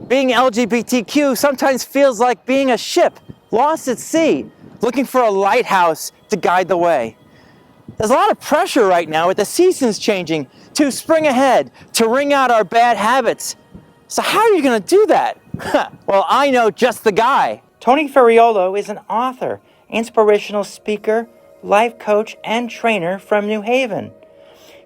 Being LGBTQ sometimes feels like being a ship lost at sea, looking for a lighthouse to guide the way. There's a lot of pressure right now with the seasons changing to spring ahead, to wring out our bad habits. So how are you going to do that? Well, I know just the guy. Tony Ferriolo is an author, inspirational speaker, life coach, and trainer from New Haven.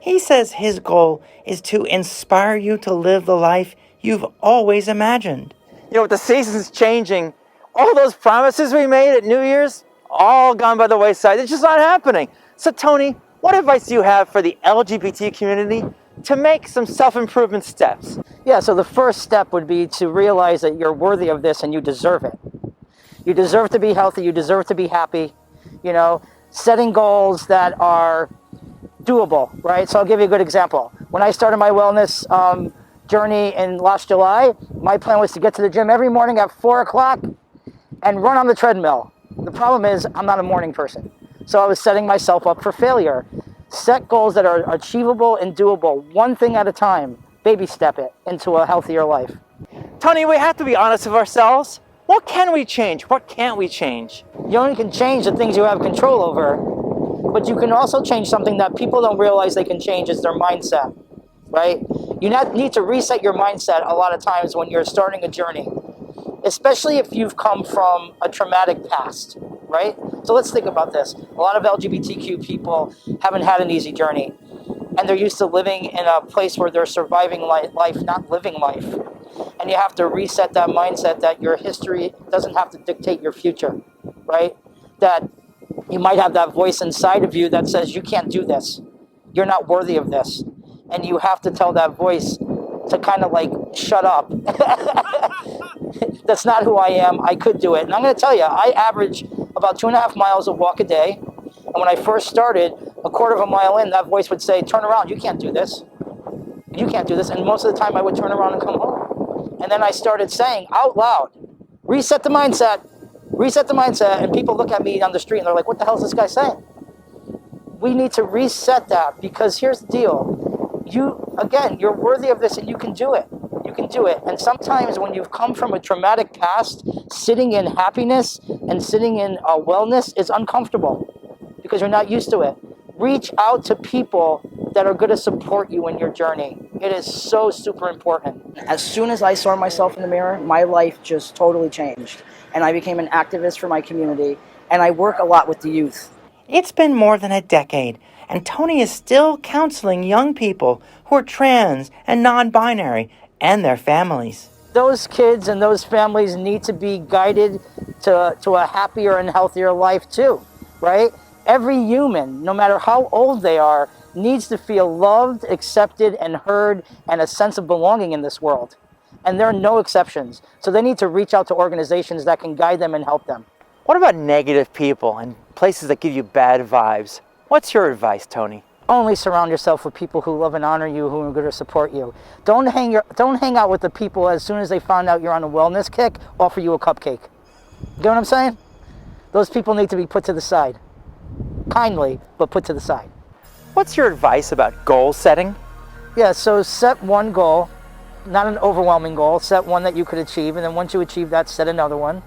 He says his goal is to inspire you to live the life you've always imagined. You know, with the seasons changing, all those promises we made at New Year's, all gone by the wayside. It's just not happening. So Tony, what advice do you have for the LGBT community to make some self-improvement steps? Yeah, so the first step would be to realize that you're worthy of this and you deserve it. You deserve to be healthy, you deserve to be happy, you know, setting goals that are doable, right? So I'll give you a good example. When I started my wellness journey in last July, my plan was to get to the gym every morning at 4 o'clock and run on the treadmill. The problem is I'm not a morning person. So I was setting myself up for failure. Set goals that are achievable and doable, one thing at a time. Baby step it into a healthier life. Tony, we have to be honest with ourselves. What can we change? What can't we change? You only can change the things you have control over, but you can also change something that people don't realize they can change is their mindset, right? You need to reset your mindset a lot of times when you're starting a journey, especially if you've come from a traumatic past, right? So let's think about this. A lot of LGBTQ people haven't had an easy journey, and they're used to living in a place where they're surviving life, not living life. And you have to reset that mindset that your history doesn't have to dictate your future, right? That you might have that voice inside of you that says, you can't do this. You're not worthy of this. And you have to tell that voice to kind of like, shut up. That's not who I am. I could do it. And I'm going to tell you, I average about 2.5 miles of walk a day. And when I first started, a quarter of a mile in, that voice would say, turn around, you can't do this. You can't do this. And most of the time I would turn around and come home. And then I started saying out loud, reset the mindset, reset the mindset. And people look at me on the street and they're like, what the hell is this guy saying? We need to reset that, because here's the deal. You're worthy of this and you can do it. You can do it. And sometimes when you've come from a traumatic past, sitting in happiness and sitting in wellness is uncomfortable because you're not used to it. Reach out to people that are going to support you in your journey. It is so super important. As soon as I saw myself in the mirror, my life just totally changed. And I became an activist for my community. And I work a lot with the youth. It's been more than a decade, and Tony is still counseling young people who are trans and non-binary and their families. Those kids and those families need to be guided to a happier and healthier life too, right? Every human, no matter how old they are, needs to feel loved, accepted, and heard, and a sense of belonging in this world. And there are no exceptions. So they need to reach out to organizations that can guide them and help them. What about negative people and places that give you bad vibes? What's your advice, Tony? Only surround yourself with people who love and honor you, who are going to support you. Don't hang out with the people as soon as they find out you're on a wellness kick, offer you a cupcake. You know what I'm saying? Those people need to be put to the side. Kindly, but put to the side. What's your advice about goal setting? Yeah, so set one goal, not an overwhelming goal. Set one that you could achieve, and then once you achieve that, set another one,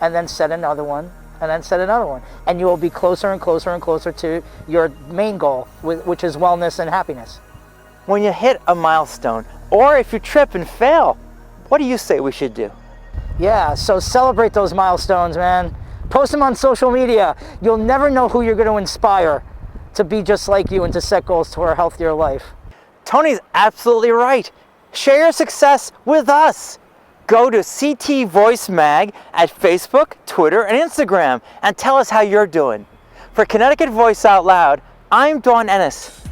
and then set another one, and then set another one. And you will be closer and closer and closer to your main goal, which is wellness and happiness. When you hit a milestone, or if you trip and fail, what do you say we should do? Yeah, so celebrate those milestones, man. Post them on social media. You'll never know who you're going to inspire to be just like you and to set goals to a healthier life. Tony's absolutely right. Share your success with us. Go to CT Voice Mag at Facebook, Twitter, and Instagram and tell us how you're doing. For Connecticut Voice Out Loud, I'm Dawn Ennis.